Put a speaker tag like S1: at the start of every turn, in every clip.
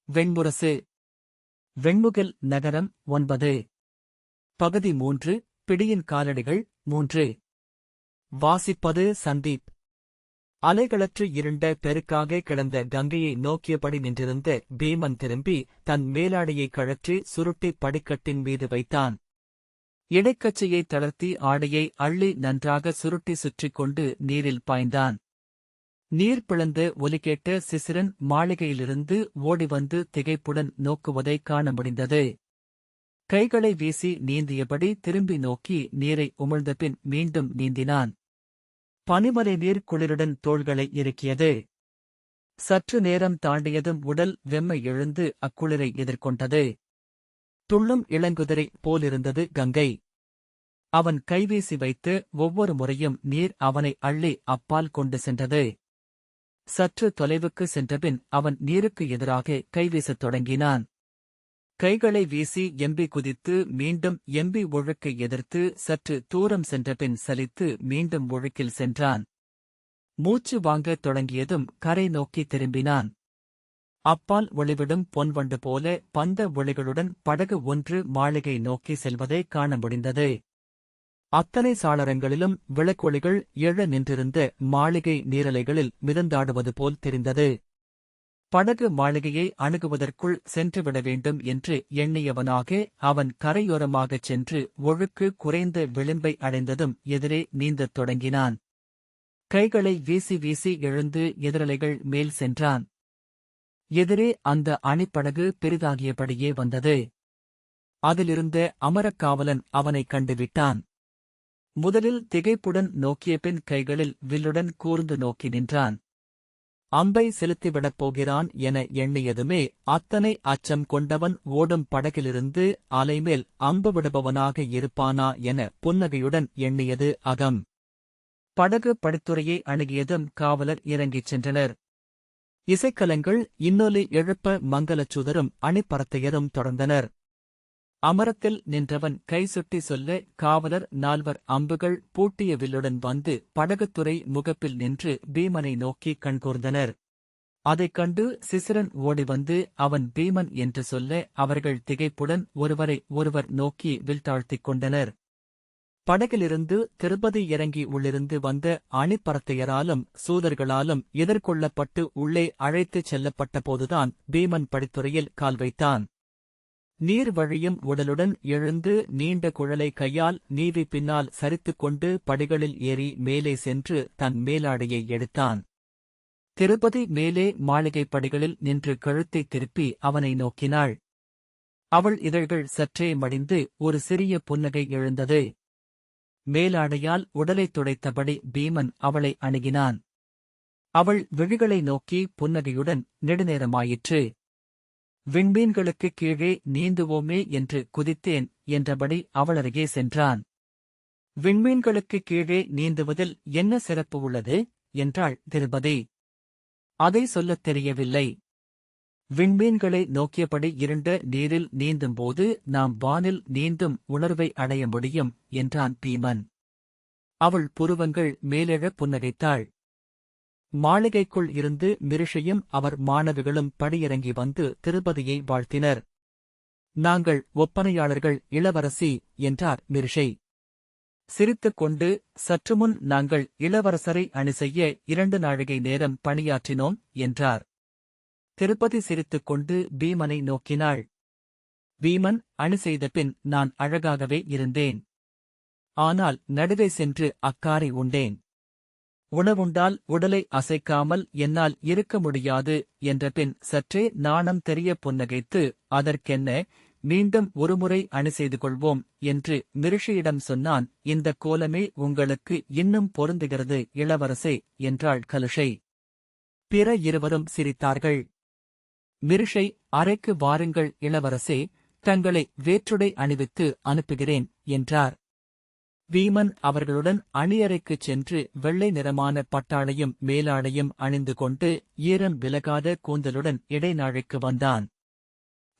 S1: வெண்முரசு. வெண்முகில் நகரம் 9. பகுதி 3. பிடியின் காலடிகள் 3. வாசிப்பது சந்தீப். அலைகளற்று இருண்ட பெருக்காக கிடந்த கங்கையை நோக்கியபடி நின்றிருந்த பீமன் திரும்பி தன் மேலாடையை கழற்றி சுருட்டி படிக்கட்டின் மீது வைத்தான். இடைக்கச்சையை தளர்த்தி ஆடையை அள்ளி நன்றாக சுருட்டி சுற்றிக் கொண்டு நீரில் பாய்ந்தான். நீர் பிளந்த ஒலி கேட்ட சிசிரன் மாளிகையிலிருந்து ஓடிவந்து திகைப்புடன் நோக்குவதைக் காண முடிந்தது. கைகளை வீசி நீந்தியபடி திரும்பி நோக்கி நீரை உமிழ்ந்தபின் மீண்டும் நீந்தினான். பனிமலை நீர் குளிருடன் தோள்களை இறுக்கியது. சற்று நேரம் தாண்டியதும் உடல் வெம்மை எழுந்து அக்குளிரை எதிர்கொண்டது. துள்ளும் இளங்குதிரை போலிருந்தது கங்கை. அவன் கைவீசி வைத்து ஒவ்வொரு முறையும் நீர் அவனை அள்ளி அப்பால் கொண்டு சென்றது. சற்று தொலைவுக்கு சென்றபின் அவன் நீருக்கு எதிராக கைவீசத் தொடங்கினான். கைகளை வீசி எம்பி குதித்து மீண்டும் எம்பி ஒழுக்கை எதிர்த்து சற்று தூரம் சென்றபின் சலித்து மீண்டும் ஒழுக்கில் சென்றான். மூச்சு வாங்கத் தொடங்கியதும் கரை நோக்கி திரும்பினான். அப்பால் ஒளிவிடும் பொன்வண்டு போல பந்த ஒளிகளுடன் படகு ஒன்று மாளிகை நோக்கி செல்வதைக் காண முடிந்தது. அத்தனை சாளரங்களிலும் விளக்கொளிகள் எழ நின்றிருந்த மாளிகை நீரலைகளில் மிதந்தாடுவது போல் தெரிந்தது. படகு மாளிகையை அணுகுவதற்குள் சென்றுவிட வேண்டும் என்று எண்ணியவனாக அவன் கரையோரமாகச் சென்று ஒழுக்கு குறைந்த விளிம்பை அடைந்ததும் எதிரே நீந்தத் தொடங்கினான். கைகளை வீசி வீசி எழுந்து எதிரலைகள் மேல் சென்றான். எதிரே அந்த அணிப்படகு பெரிதாகியபடியே வந்தது. அதிலிருந்த அமரக்காவலன் அவனைக் கண்டுவிட்டான். முதலில் திகைப்புடன் நோக்கிய பின் கைகளில் வில்லுடன் கூர்ந்து நோக்கி நின்றான். அம்பை செலுத்திவிடப் போகிறான் என எண்ணியதுமே அத்தனை அச்சம் கொண்டவன் ஓடும் படகிலிருந்து அலைமேல் அம்பு விடுபவனாக இருப்பானா என புன்னகையுடன் எண்ணியது அகம். படகு படித்துறையை அணுகியதும் காவலர் இறங்கிச் சென்றனர். இசைக்கலங்கள் இன்னொலி எழுப்ப மங்களச்சுதரும் அணிப்பறத்தையரும் தொடர்ந்தனர். அமரத்தில் நின்றவன் கை சுட்டி சொல்ல காவலர் 4 அம்புகள் பூட்டிய வில்லுடன் வந்து படகுத்துறை முகப்பில் நின்று பீமனை நோக்கி கண்கூர்ந்தனர். அதைக் கண்டு சிசிரன் ஓடிவந்து அவன் பீமன் என்று சொல்ல அவர்கள் திகைப்புடன் ஒருவரை ஒருவர் நோக்கி வில் தாழ்த்திக் கொண்டனர். படகிலிருந்து திருப்பதி இறங்கி உள்ளிருந்து வந்த அணிப்பறத்தையராலும் சூதர்களாலும் எதிர்கொள்ளப்பட்டு உள்ளே அழைத்துச் செல்லப்பட்ட போதுதான் பீமன் படித்துறையில் கால் வைத்தான். நீர் வழியும் உடலுடன் எழுந்து நீண்ட குழலை கையால் நீவி பின்னால் சரித்துக் கொண்டு படிகளில் ஏறி மேலே சென்று தன் மேலாடையை எடுத்தான். திருப்பதி மேலே மாளிகைப் படிகளில் நின்று கழுத்தைத் திருப்பி அவனை நோக்கினாள். அவள் இதழ்கள் சற்றே மடிந்து ஒரு சிறிய புன்னகை எழுந்தது. மேலாடையால் உடலைத் துடைத்தபடி பீமன் அவளை அணுகினான். அவள் விழிகளை நோக்கி புன்னகையுடன் நெடுநேரமாயிற்று. விண்மீன்களுக்குக் கீழே நீந்துவோமே என்று குதித்தேன் என்றபடி அவளருகே சென்றான். விண்மீன்களுக்குக் கீழே நீந்துவதில் என்ன சிறப்பு உள்ளது என்றாள் திருபதி. அதை சொல்லத் தெரியவில்லை. விண்மீன்களை நோக்கியபடி இருண்ட நீரில் நீந்தும்போது நாம் வானில் நீந்தும் உணர்வை அடைய முடியும் என்றான் பீமன். அவள் புருவங்கள் மேலெழ புன்னகைத்தாள். மாளிகைக்குள் இருந்து மிருஷையும் அவர் மாணவிகளும் படியிறங்கி வந்து திருப்பதியை வாழ்த்தினர். நாங்கள் ஒப்பனையாளர்கள் இளவரசி என்றார் மிருஷை. சிரித்துக் கொண்டு சற்றுமுன் நாங்கள் இளவரசரை அணி செய்ய 2 நாழிகை நேரம் பணியாற்றினோம் என்றார். திருப்பதி சிரித்துக் கொண்டு பீமனை நோக்கினாள். பீமன் அணி செய்த பின் நான் அழகாகவே இருந்தேன். ஆனால் நடுவே சென்று அக்காரை உண்டேன். உணவுண்டால் உடலை அசைக்காமல் என்னால் இருக்க முடியாது என்றபின் சற்றே நாணம் தெரிய புன்னகைத்து அதற்கென்ன மீண்டும் ஒருமுறை அணி செய்து கொள்வோம் என்று மிருஷியிடம் சொன்னான். இந்த கோலமே உங்களுக்கு இன்னும் பொருந்துகிறது இளவரசே என்றாள் கலுஷை. பிற இருவரும் சிரித்தார்கள். மிருஷை அறைக்கு வாருங்கள் இளவரசே, தங்களை வேற்றுடை அணிவித்து அனுப்புகிறேன் என்றார். பீமன் அவர்களுடன் அணியறைக்குச் சென்று வெள்ளை நிறமான பட்டாளையும் மேலாடையும் அணிந்து கொண்டு ஈரம் விலகாத கூந்தலுடன் இடைநாழைக்கு வந்தான்.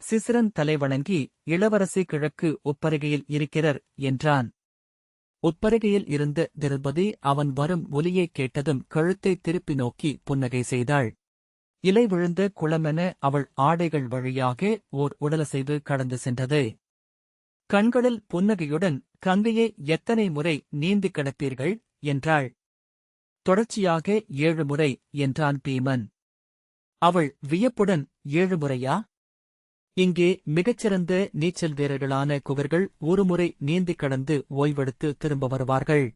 S1: சிசிரன் தலைவணங்கி இளவரசி கிழக்கு உப்பரிகையில் இருக்கிறர் என்றான். உட்பருகையில் இருந்த திருபதி அவன் வரும் ஒலியைக் கேட்டதும் கழுத்தைத் திருப்பி நோக்கி புன்னகை செய்தாள். இலை விழுந்த குளமென அவள் ஆடைகள் வழியாக ஓர் உடலசைவு கடந்து சென்றது. கண்களில் புன்னகையுடன், கங்கையை எத்தனை முறை நீந்திக் கிடப்பீர்கள் என்றாள். தொடர்ச்சியாக 7 முறை என்றான் பீமன். அவள் வியப்புடன், 7 முறையா? இங்கே மிகச்சிறந்த நீச்சல் வீரர்களான குகர்கள் ஒருமுறை நீந்திக் கடந்து ஓய்வெடுத்து திரும்ப வருவார்கள்.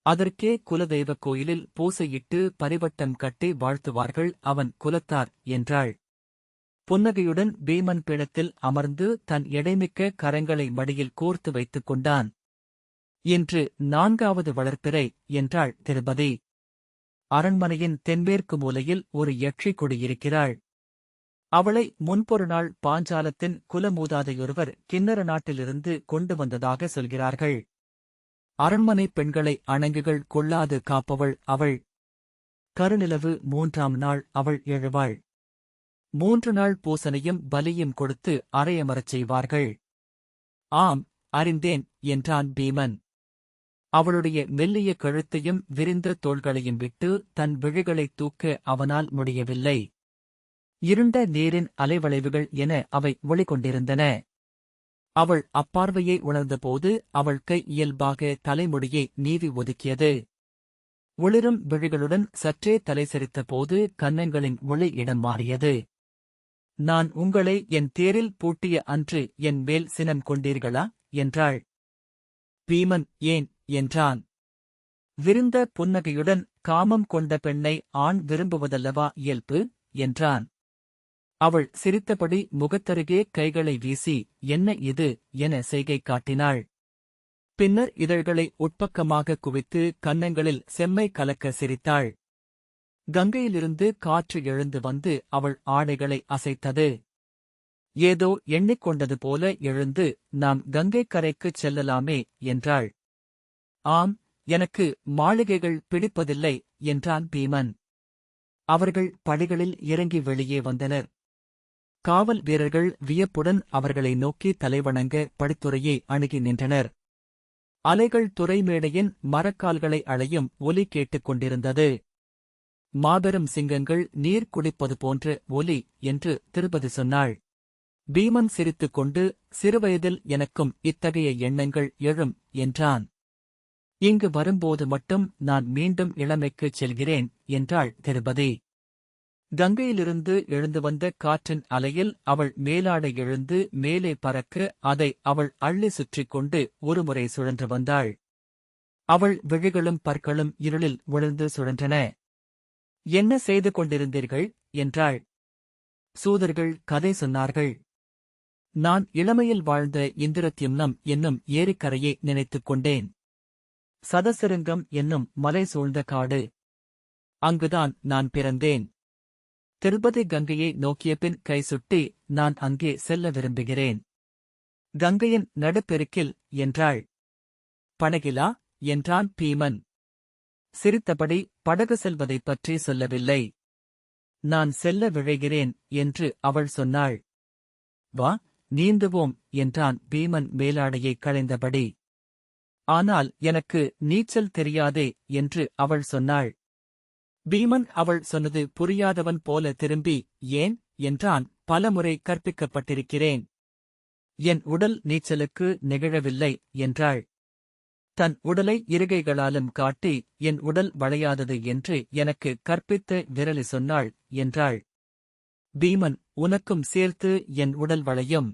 S1: அதற்கே குலதெய்வக் கோயிலில் பூசையிட்டு பரிவட்டம் கட்டி வாழ்த்துவார்கள் அவன் குலத்தார் என்றாள். புன்னகையுடன் பீமன் பீடத்தில் அமர்ந்து தன் எடைமிக்க கரங்களை மடியில் கோர்த்து வைத்துக் கொண்டான். இன்று 4வது வளர்ப்பிறை என்றாள் திருபதி. அரண்மனையின் தென்மேற்கு மூலையில் ஒரு யட்சி குடியிருக்கிறாள். அவளை முன்பொரு நாள் பாஞ்சாலத்தின் குலமூதாதையொருவர் கிண்ணற நாட்டிலிருந்து கொண்டு வந்ததாக சொல்கிறார்கள். அரண்மனை பெண்களை அணங்குகள் கொள்ளாது காப்பவள் அவள். கருநிலவு 3ஆம் நாள் அவள் எழுவாள். 3 நாள் பூசனையும் பலியும் கொடுத்து அறையமரச் செய்வார்கள். ஆம், அறிந்தேன் என்றான் பீமன். அவளுடைய மெல்லிய கழுத்தையும் விரிந்த தோள்களையும் விட்டு தன் விழிகளைத் தூக்க அவனால் முடியவில்லை. இருண்ட நீரின் அலைவளைவுகள் என அவை ஒளிகொண்டிருந்தன. அவள் அப்பார்வையை உணர்ந்தபோது அவள் கை இயல்பாக தலைமுடியை நீவி ஒதுக்கியது. ஒளிரும் விழிகளுடன் சற்றே தலை சரித்தபோது கன்னங்களின் ஒளி இடம் மாறியது. நான் உங்களை என் தேரில் பூட்டிய அன்று என் மேல் சினம் கொண்டீர்களா என்றாள். பீமன் ஏன் என்றான். விருந்த புன்னகையுடன் காமம் கொண்ட பெண்ணை ஆண் விரும்புவதல்லவா இயல்பு என்றான். அவள் சிரித்தபடி முகத்தருகே கைகளை வீசி என்ன இது என செய்கை காட்டினாள். பின்னர் இதழ்களை உட்பக்கமாக குவித்து கன்னங்களில் செம்மை கலக்க சிரித்தாள். கங்கையிலிருந்து காற்று எழுந்து வந்து அவள் ஆடைகளை அசைத்தது. ஏதோ எண்ணிக்கொண்டது போல எழுந்து நாம் கங்கைக் கரைக்குச் செல்லலாமே என்றாள். ஆம், எனக்கு மாளிகைகள் பிடிப்பதில்லை என்றான் பீமன். அவர்கள் படிகளில் இறங்கி வெளியே வந்தனர். காவல் வீரர்கள் வியப்புடன் அவர்களை நோக்கி தலைவணங்க படித்துறையை அணுகி நின்றனர். அலைகள் துறைமேடையின் மரக்கால்களை அலையும் ஒலி கேட்டுக் கொண்டிருந்தது. மாபெரும் சிங்கங்கள் நீர் குடிப்பது போன்ற ஒலி என்று திருபதி சொன்னாள். பீமன் சிரித்துக் கொண்டு சிறுவயதில் எனக்கும் இத்தகைய எண்ணங்கள் எழும் என்றான். இங்கு வரும்போது மட்டும் நான் மீண்டும் இளமைக்குச் செல்கிறேன் என்றாள் திருபதி. கங்கையிலிருந்து எழுந்து வந்த காற்றின் அலையில் அவள் மேலாடை எழுந்து மேலே பறக்க அதை அவள் அள்ளி சுற்றிக் கொண்டு ஒருமுறை சுழன்று வந்தாள். அவள் விழிகளும் பற்களும் இருளில் விழுந்து சுழன்றன. என்ன செய்து கொண்டிருந்தீர்கள் என்றாள். சூதர்கள் கதை சொன்னார்கள். நான் இளமையில் வாழ்ந்த இந்திரத்யும்னம் என்னும் ஏரிக்கரையை நினைத்துக் கொண்டேன். சதசிருங்கம் என்னும் மலை சூழ்ந்த காடு. அங்குதான் நான் பிறந்தேன். திருப்பதி கங்கையை நோக்கியபின் கை சுட்டி நான் அங்கே செல்ல விரும்புகிறேன். கங்கையின் நடுப்பெருக்கில் என்றாள். படகிலா என்றான் பீமன். சிரித்தபடி படகு செல்வதைப் பற்றி சொல்லவில்லை. நான் செல்ல விழைகிறேன் என்று அவள் சொன்னாள். வா, நீந்துவோம் என்றான் பீமன் மேலாடையை களைந்தபடி. ஆனால் எனக்கு நீச்சல் தெரியாதே என்று அவள் சொன்னாள். பீமன் அவள் சொன்னது புரியாதவன் போல திரும்பி ஏன் என்றான். பலமுறை கற்பிக்கப்பட்டிருக்கிறேன். என் உடல் நீச்சலுக்கு நெகிழவில்லை என்றாள். தன் உடலை இருகைகளாலும் காட்டி என் உடல் வளையாதது என்று எனக்கு கற்பித்த விரலி சொன்னாள் என்றாள். பீமன் உனக்கும் சேர்த்து என் உடல் வளையும்.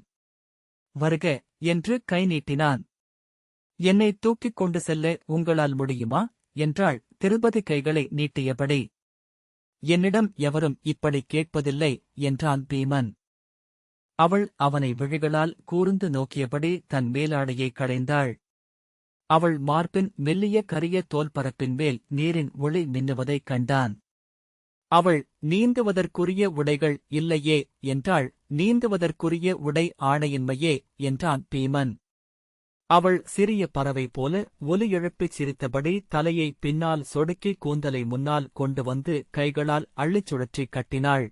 S1: வருக என்று கை நீட்டினான். என்னை தூக்கிக் கொண்டு செல்ல உங்களால் முடியுமா என்றாள் திருப்பதி கைகளை நீட்டியபடி. என்னிடம் எவரும் இப்படி கேட்பதில்லை என்றான் பீமன். அவள் அவனை விழிகளால் கூர்ந்து நோக்கியபடி தன் மேலாடையை களைந்தாள். அவள் மார்பின் மெல்லிய கரிய தோல்பரப்பின் மேல் நீரின் ஒளி மின்னுவதைக் கண்டான். அவள் நீந்துவதற்குரிய உடைகள் இல்லையே என்றாள். நீந்துவதற்குரிய உடை ஆணையின்மையே என்றான் பீமன். அவள் சிறிய பறவை போல ஒலி எழுப்பிச் சிரித்தபடி தலையை பின்னால் சொடுக்கி கூந்தலை முன்னால் கொண்டு வந்து கைகளால் அள்ளிச் சுழற்றிக் கட்டினாள்.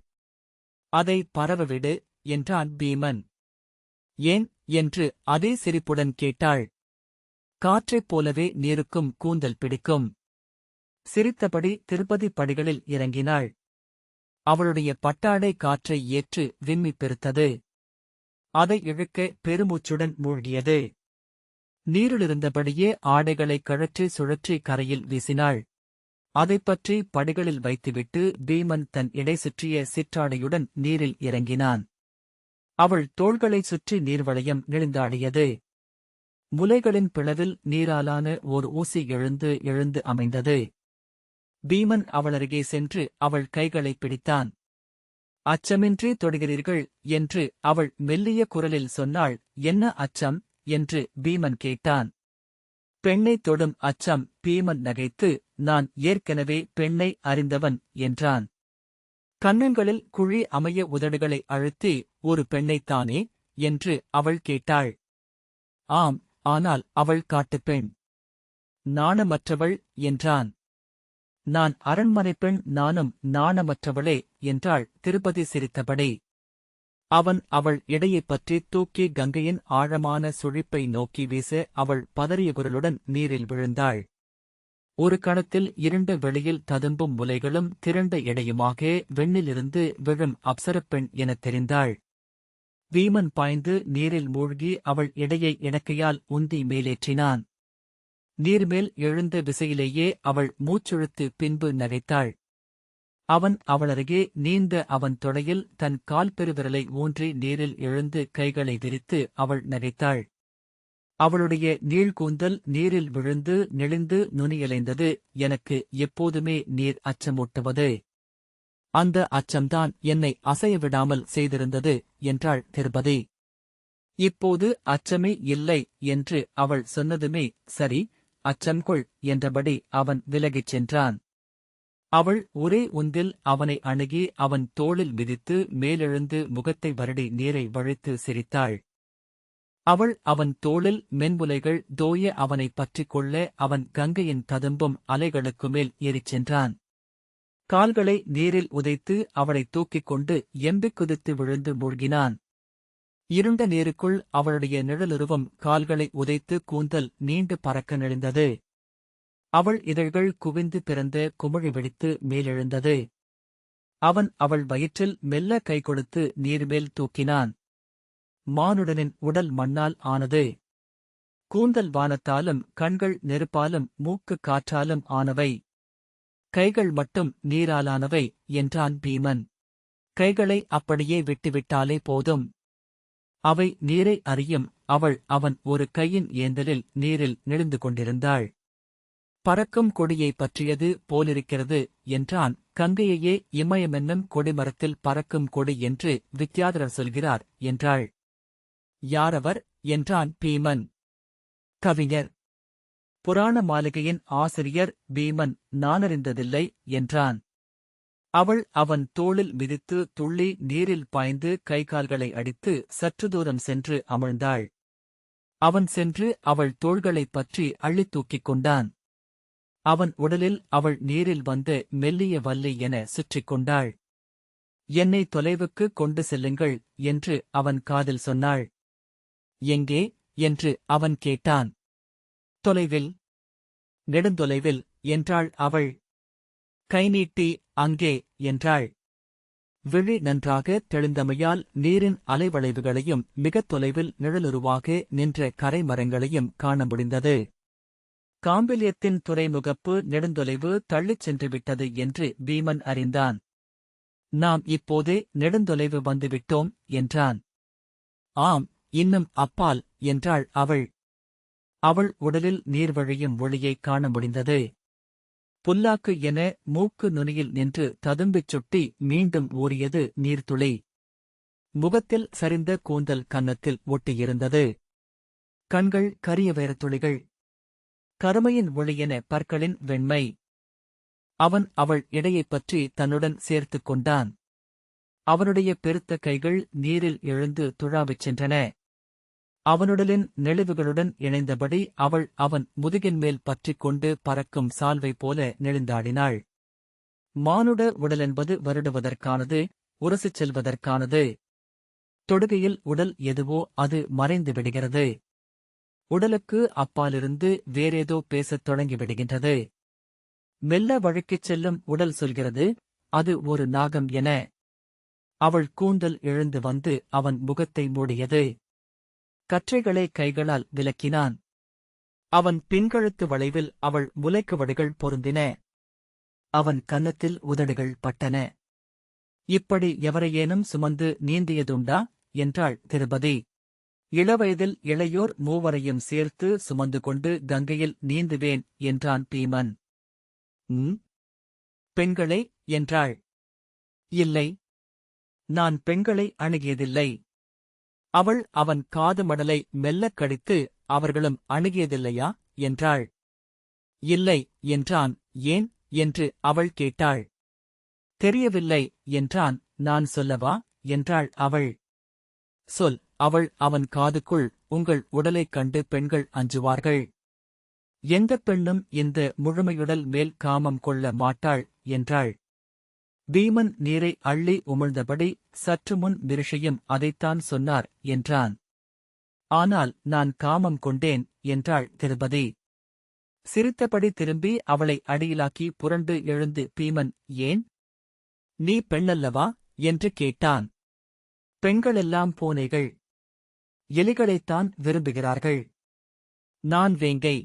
S1: அதை பரவவிடு என்றான் பீமன். ஏன் என்று அதே சிரிப்புடன் கேட்டாள். காற்றைப் போலவே நீருக்கும் கூந்தல் பிடிக்கும். சிரித்தபடி திருப்பதி படிகளில் இறங்கினாள். அவளுடைய பட்டாடை காற்றை ஏற்று விம்மிப் பெருத்தது. அதை இழுக்க பெருமூச்சுடன் மூழ்கியது. நீரிலிருந்தபடியே ஆடைகளைக் கழற்றி சுழற்றி கரையில் வீசினாள். அதைப்பற்றி படிகளில் வைத்துவிட்டு பீமன் தன் இடை சுற்றிய சிற்றாடையுடன் நீரில் இறங்கினான். அவள் தோள்களைச் சுற்றி நீர்வளையம் நெளிந்தாடியது. முலைகளின் பிளவில் நீராலான ஓர் ஊசி எழுந்து எழுந்து அமைந்தது. பீமன் அவளருகே சென்று அவள் கைகளைப் பிடித்தான். அச்சமின்றி தொடுகிறீர்கள் என்று அவள் மெல்லிய குரலில் சொன்னாள். என்ன அச்சம் என்று பீமன் கேட்டான். பெண்ணைத் தொடும் அச்சம். பீமன் நகைத்து, நான் ஏற்கனவே பெண்ணை அறிந்தவன் என்றான். கன்னங்களில் குழி அமைய உதடுகளை அழுத்தி, ஒரு பெண்ணைத்தானே என்று அவள் கேட்டாள். ஆம், ஆனால் அவள் காட்டுப்பெண். நாணமற்றவள் என்றான். நான் அரண்மனைப் பெண், நானும் நாணமற்றவளே என்றாள் திருப்பதி சிரித்தபடி. அவன் அவள் இடையைப் பற்றி தூக்கி கங்கையின் ஆழமான சுழிப்பை நோக்கி வீச அவள் பதறிய குரலுடன் நீரில் விழுந்தாள். ஒரு கணத்தில் இருண்ட வெளியில் ததும்பும் முலைகளும் திரண்ட இடையுமாக வெண்ணிலிருந்து விழும் அப்சரப்பெண் எனத் தெரிந்தாள். வீமன் பாய்ந்து நீரில் மூழ்கி அவள் இடையை இடக்கையால் உந்தி மேலேற்றினான். நீர்மேல் எழுந்த விசையிலேயே அவள் மூச்செழுத்து பின்பு நகைத்தாள். அவன் அவளருகே நீந்த அவன் தொடையில் தன் கால் பெருவிரலை ஊன்றி நீரில் எழுந்து கைகளை விரித்து அவள் நகைத்தாள். அவளுடைய நீள்கூந்தல் நீரில் விழுந்து நெளிந்து நுனியலைந்தது. எனக்கு எப்போதுமே நீர் அச்சமூட்டுவது. அந்த அச்சம்தான் என்னை அசையவிடாமல் செய்திருந்தது என்றாள் திரௌபதி. இப்போது அச்சமே இல்லை என்று அவள் சொன்னதுமே, சரி, அச்சம்கொள் என்றபடி அவன் விலகிச் சென்றான். அவள் ஒரே உந்தில் அவனை அணுகி அவன் தோளில் மிதித்து மேலெழுந்து முகத்தை வருடி நீரை வழித்து சிரித்தாள். அவள் அவன் தோளில் மென்முலைகள் தோய அவனைப் பற்றிக் கொள்ள அவன் கங்கையின் ததும்பும் அலைகளுக்கு மேல் ஏறிச் சென்றான். கால்களை நீரில் உதைத்து அவளைத் தூக்கிக் கொண்டு எம்பிக் குதித்து விழுந்து மூழ்கினான். இருண்ட நீருக்குள் அவளுடைய நிழலுருவம் கால்களை உதைத்து கூந்தல் நீண்டு பறக்க நெளிந்தது. அவள் இதழ்கள் குவிந்து பிறந்த குமிழி வெடித்து மேலெழுந்தது. அவன் அவள் வயிற்றில் மெல்ல கை கொடுத்து நீர்மேல் தூக்கினான். மானுடனின் உடல் மண்ணால் ஆனது. கூந்தல் வானத்தாலும் கண்கள் நெருப்பாலும் மூக்கு காற்றாலும் ஆனவை. கைகள் மட்டும் நீராலானவை என்றான் பீமன். கைகளை அப்படியே விட்டுவிட்டாலே போதும். அவை நீரை அறியும். அவள் அவன் ஒரு கையின் ஏந்தலில் நீரில் நெளிந்து கொண்டிருந்தாள். பறக்கும் கொடியைப் பற்றியது போலிருக்கிறது என்றான். கங்கையையே இமயமென்னும் கொடிமரத்தில் பறக்கும் கொடி என்று வித்யாதரர் சொல்கிறார் என்றாள். யாரவர் என்றான் பீமன். கவிஞர். புராண மாளிகையின் ஆசிரியர் பீமன். நானறிந்ததில்லை என்றான். அவள் அவன் தோளில் மிதித்து துள்ளி நீரில் பாய்ந்து கைகால்களை அடித்து சற்று தூரம் சென்று அமிழ்ந்தாள். அவன் சென்று அவள் தோள்களைப் பற்றி அள்ளித் தூக்கிக் கொண்டான். அவன் உடலில் அவள் நீரில் வந்து மெல்லிய வல்லி என சுற்றிக் கொண்டாள். என்னை தொலைவுக்கு கொண்டு செல்லுங்கள் என்று அவன் காதில் சொன்னாள். எங்கே என்று அவன் கேட்டான். தொலைவில். நெடுந்தொலைவில் என்றாள் அவள். கை நீட்டி அங்கே என்றாள். விழி நன்றாக தெளிந்தமையால் நீரின் அலைவளைவுகளையும் மிகத் தொலைவில் நிழலுருவாக நின்ற கரைமரங்களையும் காண முடிந்தது. காம்பிலியத்தின் துறைமுகப்பு நெடுந்தொலைவு தள்ளிச் சென்றுவிட்டது என்று பீமன் அறிந்தான். நாம் இப்போதே நெடுந்தொலைவு வந்துவிட்டோம் என்றான். ஆம், இன்னும் அப்பால் என்றாள் அவள். அவள் உடலில் நீர்வழியும் ஒளியைக் காண முடிந்தது. புல்லாக்கு என மூக்கு நுனியில் நின்று ததும்பிச் சுட்டி மீண்டும் ஊறியது நீர்த்துளி. முகத்தில் சரிந்த கூந்தல் கன்னத்தில் ஒட்டியிருந்தது. கண்கள் கரிய வைரத்துளிகள். கருமையின் ஒளியென பற்களின் வெண்மை. அவன் அவள் இடையைப் பற்றி தன்னுடன் சேர்த்துக் கொண்டான். அவனுடைய பெருத்த கைகள் நீரில் எழுந்து துழாவிச் சென்றன. அவனுடலின் நெளிவுகளுடன் இணைந்தபடி அவள் அவன் முதுகின்மேல் பற்றிக் கொண்டு பறக்கும் சால்வை போல நெளிந்தாடினாள். மானுட உடலென்பது வருடுவதற்கானது, உரசிச் செல்வதற்கானது. தொடுகையில் உடல் எதுவோ அது மறைந்து விடுகிறது. உடலுக்கு அப்பாலிருந்து வேறேதோ பேசத் தொடங்கிவிடுகின்றது. மெல்ல வழுக்கிச் செல்லும் உடல் சொல்கிறது, அது ஒரு நாகம் என. அவள் கூந்தல் எழுந்து வந்து அவன் முகத்தை மூடியது. கற்றைகளை கைகளால் விலக்கினான். அவன் பின்கழுத்து வளைவில் அவள் முலைக்குவடுகள் பொருந்தின. அவன் கன்னத்தில் உதடுகள் பட்டன. இப்படி எவரையேனும் சுமந்து நீந்தியதுண்டா என்றாள் திரௌபதி. இளவயதில் இளையோர் மூவரையும் சேர்த்து சுமந்து கொண்டு கங்கையில் நீந்துவேன் என்றான் பீமன். பெண்களை என்றாள். இல்லை, நான் பெண்களை அணுகியதில்லை. அவள் அவன் காது மடலை மெல்லக் கடித்து, அவர்களும் அணுகியதில்லையா என்றாள். இல்லை என்றான். ஏன் என்று அவள் கேட்டாள். தெரியவில்லை என்றான். நான் சொல்லவா என்றாள் அவள். சொல். அவள் அவன் காதுக்குள், உங்கள் உடலைக் கண்டு பெண்கள் அஞ்சுவார்கள். எந்தப் பெண்ணும் இந்த முழுமையுடல் மேல் காமம் கொள்ள மாட்டாள் என்றாள். பீமன் நீரை அள்ளி உமிழ்ந்தபடி, சற்று முன் விருஷையும் அதைத்தான் சொன்னார் என்றான். ஆனால் நான் காமம் கொண்டேன் என்றாள் திரௌபதி. சிரித்தபடி திரும்பி அவளை அடியிலாக்கி புரண்டு எழுந்து பீமன், ஏன்? நீ பெண்ணல்லவா என்று கேட்டான். பெண்களெல்லாம் பூனைகள். எலிகளைத்தான் விரும்புகிறார்கள். நான் வேங்கை.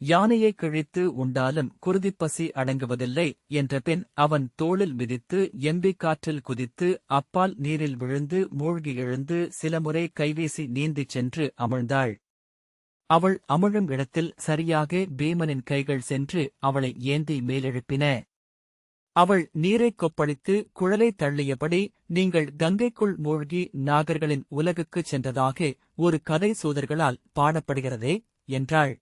S1: யானையை கிழித்து உண்டாலும் குருதிப்பசி அடங்குவதில்லை என்ற பின் அவன் தோளில் மிதித்து எம்பிக் காற்றில் குதித்து அப்பால் நீரில் விழுந்து மூழ்கி எழுந்து சிலமுறை கைவீசி நீந்திச் சென்று அமிழ்ந்தாள். அவள் அமிழும் இடத்தில் சரியாக பீமனின் கைகள் சென்று அவளை ஏந்தி மேலெழுப்பின. அவள் நீரைக் கொப்பளித்து குழலை தள்ளியபடி, நீங்கள் கங்கைக்குள் மூழ்கி நாகர்களின் உலகுக்குச் சென்றதாக ஒரு கதை சூதர்களால் பாடப்படுகிறதே என்றாள்.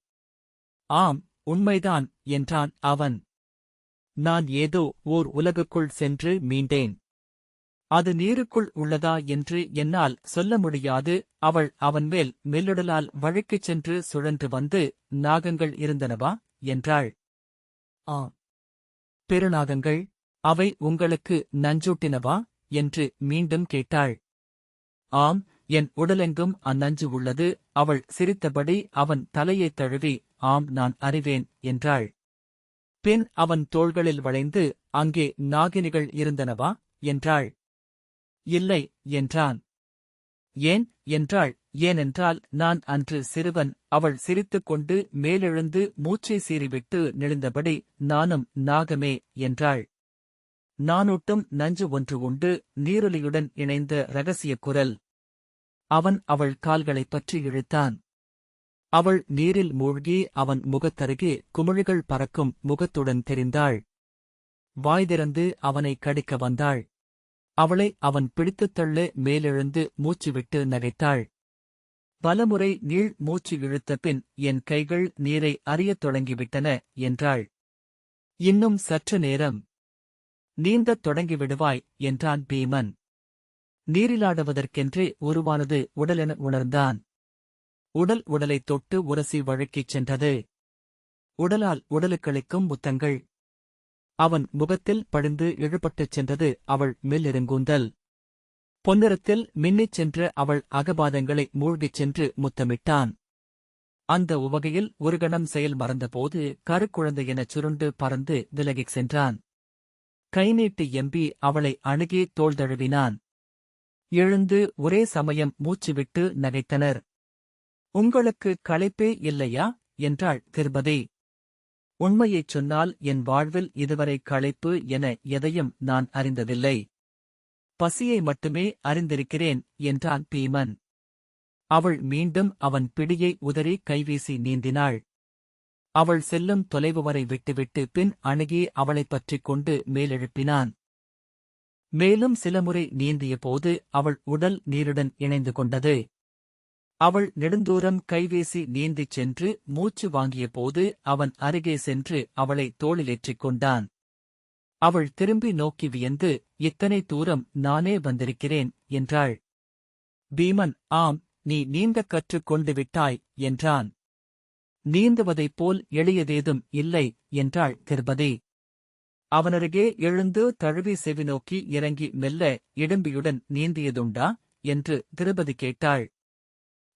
S1: ஆம், உண்மைதான் என்றான் அவன். நான் ஏதோ ஓர் உலகுக்குள் சென்று மீண்டேன். அது நீருக்குள் உள்ளதா என்று என்னால் சொல்ல முடியாது. அவள் அவன்மேல் மெல்லுடலால் வழுக்கிச் சென்று சுழன்று வந்து, நாகங்கள் இருந்தனவா என்றாள். ஆம். பெருநாகங்கள்? அவை உங்களுக்கு நஞ்சூட்டினவா என்று மீண்டும் கேட்டாள். ஆம், என் உடலெங்கும் அந்நஞ்சு உள்ளது. அவள் சிரித்தபடி அவன் தலையைத் தழுவி, ஆம், நான் அறிவேன் என்றாள். பின் அவன் தோள்களில் வளைந்து, அங்கே நாகினிகள் இருந்தனவா என்றாள். இல்லை என்றான். ஏன் என்றாள். ஏனென்றால் நான் அன்று சிறுவன். அவள் சிரித்துக் கொண்டு மேலெழுந்து மூச்சை சீறிவிட்டு நெளிந்தபடி, நானும் நாகமே என்றாள். நானூட்டும் நஞ்சு ஒன்று உண்டு. நீரொலியுடன் இணைந்த இரகசியக் குரல். அவன் அவள் கால்களைப் பற்றி இழுத்தான். அவள் நீரில் மூழ்கி அவன் முகத்தருகே குமிழிகள் பறக்கும் முகத்துடன் தெரிந்தாள். வாய் திறந்து அவனை கடிக்க வந்தாள். அவளை அவன் பிடித்துத் தள்ள மேலெழுந்து மூச்சுவிட்டு நகைத்தாள். பலமுறை நீள் மூச்சு இழுத்த பின், என் கைகள் நீரை அறியத் தொடங்கிவிட்டன என்றாள். இன்னும் சற்று நேரம் நீந்தத் தொடங்கிவிடுவாய் என்றான் பீமன். நீரிலாடுவதற்கென்றே உருவானது உடலென உணர்ந்தான். உடல் உடலைத் தொட்டு உரசி வழுக்கிச் சென்றது. உடலால் உடலுக்களிக்கும் முத்தங்கள். அவன் முகத்தில் படிந்து இழுபட்டுச் சென்றது அவள் மெல்லிருங்கூந்தல். பொன்னிறத்தில் மின்னிச் சென்ற அவள் அகபாதங்களை மூழ்கிச் சென்று முத்தமிட்டான். அந்த உவகையில் ஒரு கணம் செயல் மறந்தபோது கருக்குழந்தையெனச் சுருண்டு பறந்து விலகிச் சென்றான். கை நீட்டி எம்பி அவளை அணுகி தோள் தழுவினான். எழுந்து ஒரே சமயம் மூச்சுவிட்டு நகைத்தனர். உங்களுக்கு களைப்பே இல்லையா என்றாள் திரௌபதி. உண்மையைச் சொன்னால் என் வாழ்வில் இதுவரை களைப்பு என எதையும் நான் அறிந்ததில்லை. பசியை மட்டுமே அறிந்திருக்கிறேன் என்றான் பீமன். அவள் மீண்டும் அவன் பிடியை உதறி கைவீசி நீந்தினாள். அவள் செல்லும் தொலைவு வரை விட்டுவிட்டு பின் அணுகி அவளைப் பற்றிக் கொண்டு மேலெழுப்பினான். மேலும் சிலமுறை நீந்திய போது அவள் உடல் நீருடன் இணைந்து கொண்டது. அவள் நெடுந்தூரம் கைவீசி நீந்திச் சென்று மூச்சு வாங்கிய போது அவன் அருகே சென்று அவளை தோளிலேற்றிக் கொண்டான். அவள் திரும்பி நோக்கி வியந்து, இத்தனை தூரம் நானே வந்திருக்கிறேன் என்றாள். பீமன், ஆம், நீ நீந்தக் கற்றுக் கொண்டு விட்டாய் என்றான். நீந்துவதைப் போல் எளியதேதும் இல்லை என்றாள் திரௌபதி. அவனருகே எழுந்து தழுவி செவி நோக்கி இறங்கி மெல்ல இடும்பியுடன் நீந்தியதுண்டா என்று திரௌபதி கேட்டாள்.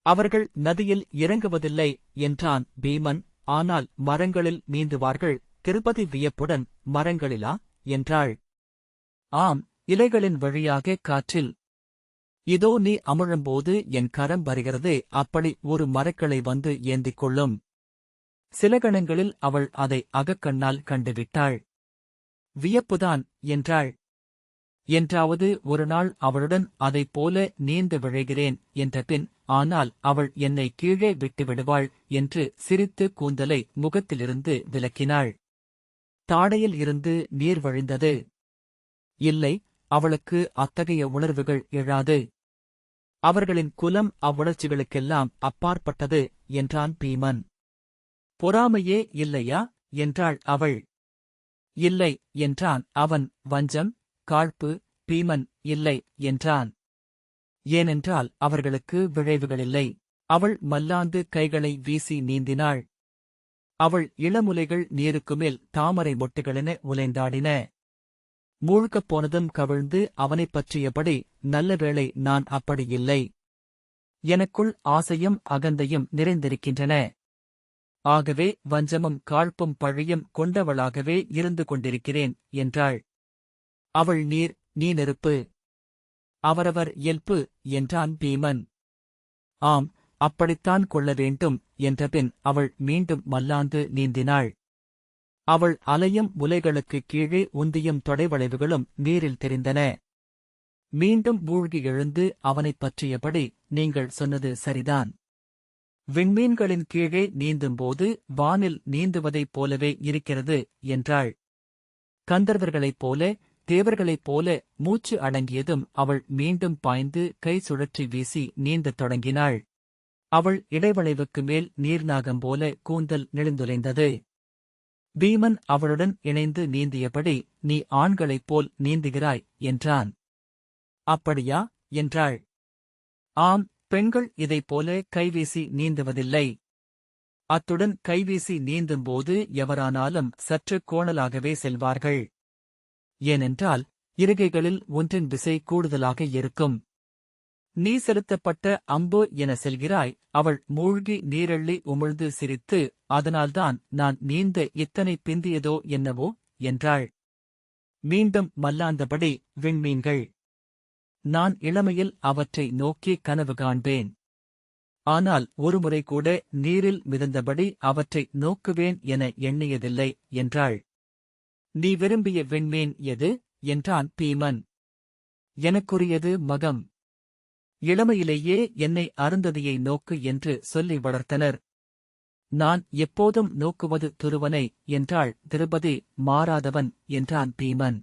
S1: அவர்கள் நதியில் இறங்குவதில்லை என்றான் பீமன். ஆனால் மரங்களில் நீந்துவார்கள். திரௌபதி வியப்புடன், மரங்களிலா என்றாள். ஆம், இலைகளின் வழியாக காற்றில். இதோ நீ அமிழும்போது என் கரம் வருகிறதே, அப்படி ஒரு மரக்கிளை வந்து ஏந்திக் கொள்ளும். சில கணங்களில் அவள் அதை அகக்கண்ணால் கண்டுவிட்டாள். வியப்புதான் என்றாள். என்றாவது ஒரு நாள் அவளுடன் அதைப் போல நீந்து விழைகிறேன் என்றபின், ஆனால் அவள் என்னை கீழே விட்டுவிடுவாள் என்று சிரித்து கூந்தலை முகத்திலிருந்து விலக்கினாள். தாடையில் இருந்து நீர் வழிந்தது. இல்லை, அவளுக்கு அத்தகைய உணர்வுகள் எழாது. அவர்களின் குலம் அவ்வுணர்ச்சிகளுக்கெல்லாம் அப்பாற்பட்டது என்றான் பீமன். பொறாமையே இல்லையா என்றாள் அவள். இல்லை என்றான் அவன். வஞ்சம், காழ்ப்பு? பீமன் இல்லை என்றான். ஏனென்றால் அவர்களுக்கு விழைவுகளில்லை. அவள் மல்லாந்து கைகளை வீசி நீந்தினாள். அவள் இளமுலைகள் நீருக்குமேல் தாமரை மொட்டுகளென உலைந்தாடின. மூழ்கப் போனதும் கவிழ்ந்து அவனைப் பற்றியபடி, நல்லவேளை நான் அப்படியில்லை. எனக்குள் ஆசையும் அகந்தையும் நிறைந்திருக்கின்றன. ஆகவே வஞ்சமும் காழ்ப்பும் பழியும் கொண்டவளாகவே இருந்து கொண்டிருக்கிறேன் என்றாள். அவள் நீர், நீ நெருப்பு. அவரவர் இயல்பு என்றான் பீமன். ஆம், அப்படித்தான் கொள்ள வேண்டும் என்றபின் அவள் மீண்டும் மல்லாந்து நீந்தினாள். அவள் அலையும் முலைகளுக்குக் கீழே உந்தியும் தொடைவளைவுகளும் நீரில் தெரிந்தன. மீண்டும் மூழ்கி எழுந்து அவனைப் பற்றியபடி, நீங்கள் சொன்னது சரிதான். விண்மீன்களின் கீழே நீந்தும்போது வானில் நீந்துவதைப் போலவே இருக்கிறது என்றாள். கந்தர்வர்களைப் போல, தேவர்களைப் போல மூச்சு அடங்கியதும் அவள் மீண்டும் பாய்ந்து கை சுழற்றி வீசி நீந்தத் தொடங்கினாள். அவள் இடைவளைவுக்கு மேல் நீர்நாகம் போல கூந்தல் நெளிந்துலைந்தது. பீமன் அவளுடன் இணைந்து நீந்தியபடி, நீ ஆண்களைப் போல் நீந்துகிறாய் என்றான். அப்படியா என்றாள். ஆம், பெண்கள் இதைப்போல கைவீசி நீந்துவதில்லை. அத்துடன் கைவீசி நீந்தும்போது எவரானாலும் சற்று கோணலாகவே செல்வார்கள். ஏனென்றால் இருகைகளில் ஒன்றின் விசை கூடுதலாக இருக்கும். நீ செலுத்தப்பட்ட அம்பு என செல்கிறாய். அவள் மூழ்கி நீரெள்ளி உமிழ்ந்து சிரித்து, அதனால்தான் நான் நீந்த இத்தனை பிந்தியதோ என்னவோ என்றாள். மீண்டும் மல்லாந்தபடி, விண்மீன்கள். நான் இளமையில் அவற்றை நோக்கி கனவு காண்பேன். ஆனால் ஒருமுறை கூட நீரில் மிதந்தபடி அவற்றை நோக்குவேன் என எண்ணியதில்லை என்றாள். நீ விரும்பிய விண்மீன் எது என்றான் பீமன். எனக்குரியது மகம். இளமையிலேயே என்னை அருந்ததியை நோக்கு என்று சொல்லி வளர்த்தனர். நான் எப்போதும் நோக்குவது துருவனை என்றாள் திரௌபதி. மாறாதவன் என்றான் பீமன்.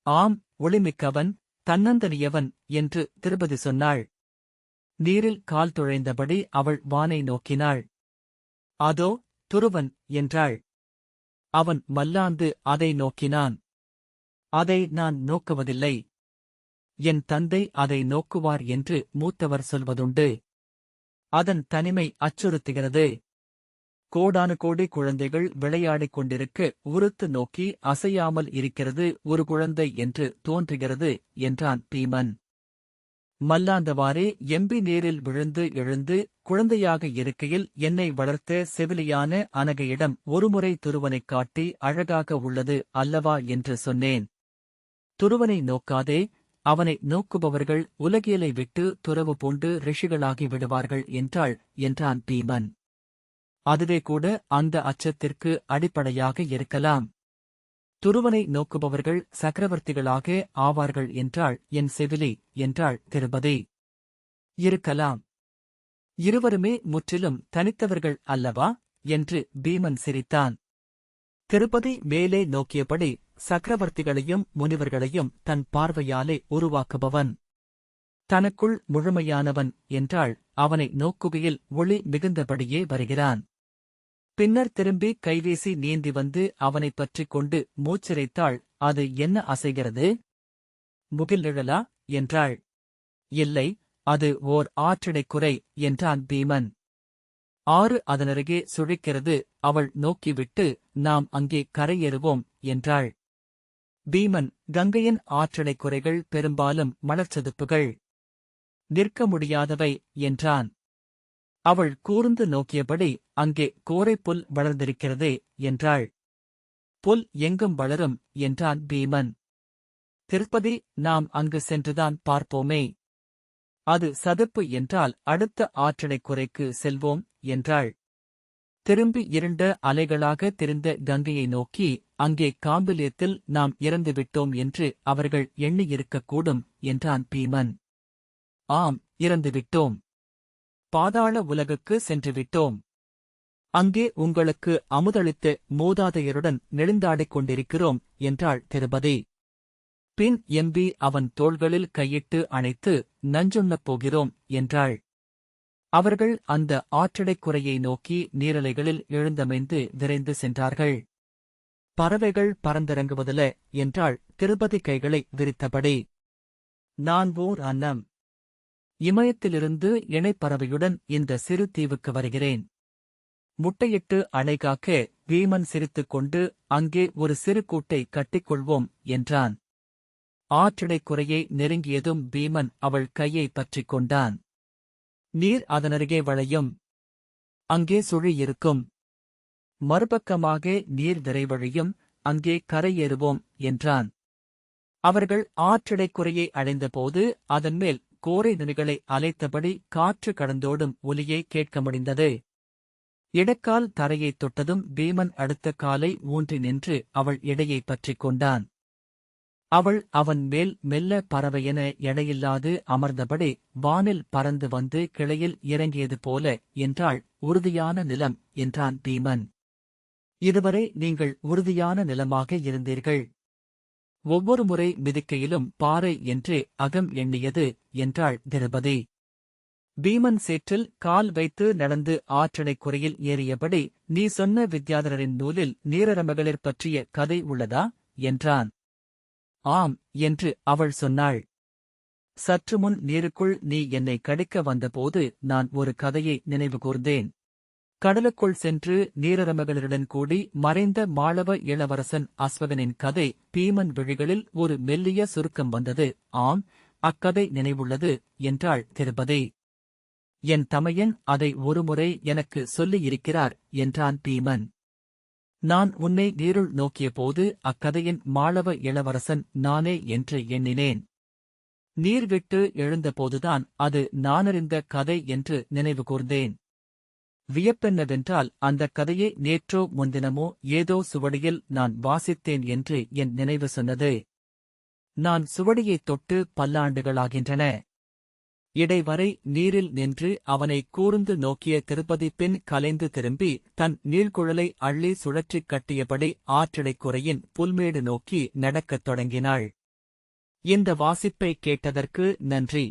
S1: ஆம், ஒளிமிக்கவன், தன்னந்தனியவன் என்று திரௌபதி சொன்னாள். நீரில் கால் துழைந்தபடி அவள் வானை நோக்கினாள். அதோ துருவன் என்றாள். அவன் மல்லாந்து அதை நோக்கினான். அதை நான் நோக்குவதில்லை. என் தந்தை அதை நோக்குவார் என்று மூத்தவர் சொல்வதுண்டு. அதன் தனிமை அச்சுறுத்துகிறது. கோடானு கோடி குழந்தைகள் விளையாடிக் கொண்டிருக்க உறுத்து நோக்கி அசையாமல் இருக்கிறது ஒரு குழந்தை என்று தோன்றுகிறது என்றான் பீமன். மல்லாந்தவாறே எம்பி நீரில் விழுந்து எழுந்து குழந்தையாக இருக்கையில் என்னை வளர்த்த செவிலியான அனகையிடம் ஒருமுறை துருவனைக் காட்டி அழகாக உள்ளது அல்லவா என்று சொன்னேன். துருவனை நோக்காதே, அவனை நோக்குபவர்கள் உலகியலை விட்டு துறவு பூண்டு ரிஷிகளாகி விடுவார்கள் என்றான் பீமன். அதுவே கூட அந்த அச்சத்திற்கு அடிப்படையாக இருக்கலாம். துருவனை நோக்குபவர்கள் சக்கரவர்த்திகளாக ஆவார்கள் என்றாள் என் செவிலி என்றாள் திரௌபதி. இருக்கலாம். இருவருமே முற்றிலும் தனித்தவர்கள் அல்லவா என்று பீமன் சிரித்தான். திரௌபதி மேலே நோக்கியபடி, சக்கரவர்த்திகளையும் முனிவர்களையும் தன் பார்வையாலே உருவாக்குபவன், தனக்குள் முழுமையானவன் என்றாள். அவனை நோக்குகையில் ஒளி மிகுந்தபடியே வருகிறான். பின்னர் திரும்பி கைவீசி நீந்தி வந்து அவனைப் பற்றிக் கொண்டு மூச்சிரைத்தாள். அது என்ன அசைகிறது? முகில் நிழலா என்றாள். இல்லை, அது ஓர் ஆற்றிடைக்குறை என்றான் பீமன். ஆறு அதனருகே சுழிக்கிறது. அவள் நோக்கிவிட்டு, நாம் அங்கே கரையேறுவோம் என்றாள். பீமன், கங்கையின் ஆற்றிடைக்குறைகள் பெரும்பாலும் மலர்ச்சதுப்புகள். நிற்க முடியாதவை என்றான். அவள் கூர்ந்து நோக்கியபடி, அங்கே கோரைப்புல் வளர்ந்திருக்கிறதே என்றாள். புல் எங்கும் வளரும் என்றான் பீமன். திருப்பதி, நாம் அங்கு சென்றுதான் பார்ப்போமே. அது சதுப்பு என்றால் அடுத்த ஆற்றடைக்குறைக்கு செல்வோம் என்றாள். திரும்பி இருண்ட அலைகளாக தெரிந்த கங்கையை நோக்கி, அங்கே காம்பிலியத்தில் நாம் இறந்துவிட்டோம் என்று அவர்கள் எண்ணியிருக்கக்கூடும் என்றான் பீமன். ஆம், இறந்துவிட்டோம். பாதாள உலகுக்கு சென்றுவிட்டோம். அங்கே உங்களுக்கு அமுதளித்த மூதாதையருடன் நெடுந்தாடிக் கொண்டிருக்கிறோம் என்றாள் திருபதி. பின் எம்பி அவன் தோள்களில் கையிட்டு அணைத்து, நஞ்சுண்ணப் போகிறோம் என்றாள். அவர்கள் அந்த ஆற்றடைக்குறையை நோக்கி நீரலைகளில் எழுந்தமைந்து விரைந்து சென்றார்கள். பறவைகள் பறந்திறங்குவதில்ல என்றாள் திருபதி கைகளை விரித்தபடி. நான் ஓர் அன்னம். இமயத்திலிருந்து இணைப்பறவையுடன் இந்த சிறு தீவுக்கு வருகிறேன். முட்டையிட்டு அணைகாக்க பீமன் சிரித்துக் கொண்டு அங்கே ஒரு சிறு கூட்டை கட்டிக்கொள்வோம் என்றான். ஆற்றடைக்குறையை நெருங்கியதும் பீமன் அவள் கையை பற்றிக் கொண்டான். நீர் அதனருகே வளையும். அங்கே சுழி இருக்கும். மறுபக்கமாக நீர் விரைவழியும், அங்கே கரையேறுவோம் என்றான். அவர்கள் ஆற்றடைக்குறையை அடைந்தபோது அதன்மேல் கோரை நுனிகளை அலைத்தபடி காற்று கடந்தோடும் ஒலியை கேட்க முடிந்தது. இடக்கால் தரையைத் தொட்டதும் பீமன் அடுத்த காலை ஊன்றி நின்று அவள் இடையை பற்றிக் கொண்டான். அவள் அவன் மேல் மெல்ல பறவையென எடையில்லாது அமர்ந்தபடி வானில் பறந்து வந்து கிளையில் இறங்கியது போல என்றாள். உறுதியான நிலம் என்றான் பீமன். இதுவரை நீங்கள் உறுதியான நிலமாக இருந்தீர்கள். ஒவ்வொரு முறை மிதிக்கையிலும் பாறை என்று அகம் எண்ணியது என்றாள் திரௌபதி. பீமன் சேற்றில் கால் வைத்து நடந்து ஆற்றடைக்குறையில் ஏறியபடி, நீ சொன்ன வித்யாதரரின் நூலில் நீரரமகளிர் பற்றிய கதை உள்ளதா என்றான். ஆம் என்று அவள் சொன்னாள். சற்று முன் நீருக்குள் நீ என்னை கடிக்க வந்தபோது நான் ஒரு கதையை நினைவுகூர்ந்தேன். கடலுக்குள் சென்று நீரரமகளிருடன் கூடி மறைந்த மாளவ இளவரசன் அஸ்வகனின் கதை. பீமன் விழிகளில் ஒரு மெல்லிய சுருக்கம் வந்தது. ஆம், அக்கதை நினைவுள்ளது என்றாள் திருபதி. என் தமையன் அதை ஒருமுறை எனக்கு சொல்லியிருக்கிறார் என்றான் பீமன். நான் உன்னை நீருள் நோக்கியபோது அக்கதையின் மாளவ இளவரசன் நானே என்று எண்ணினேன். நீர் விட்டு எழுந்தபோதுதான் அது நானறிந்த கதை என்று நினைவு கூர்ந்தேன். வியப்பென்னவென்றால் அந்தக் கதையை நேற்றோ முன்தினமோ ஏதோ சுவடியில் நான் வாசித்தேன் என்று என் நினைவு சொன்னது. நான் சுவடியைத் தொட்டு பல்லாண்டுகளாகின்றன. இடைவரை நீரில் நின்று அவனை கூர்ந்து நோக்கிய திருப்பதி பின் கலைந்து திரும்பி தன் நீள்குழலை அள்ளி சுழற்றிக் கட்டியபடி ஆற்றடைக்குறையின் புல்மேடு நோக்கி நடக்கத் தொடங்கினாள். இந்த வாசிப்பை கேட்டதற்கு நன்றி.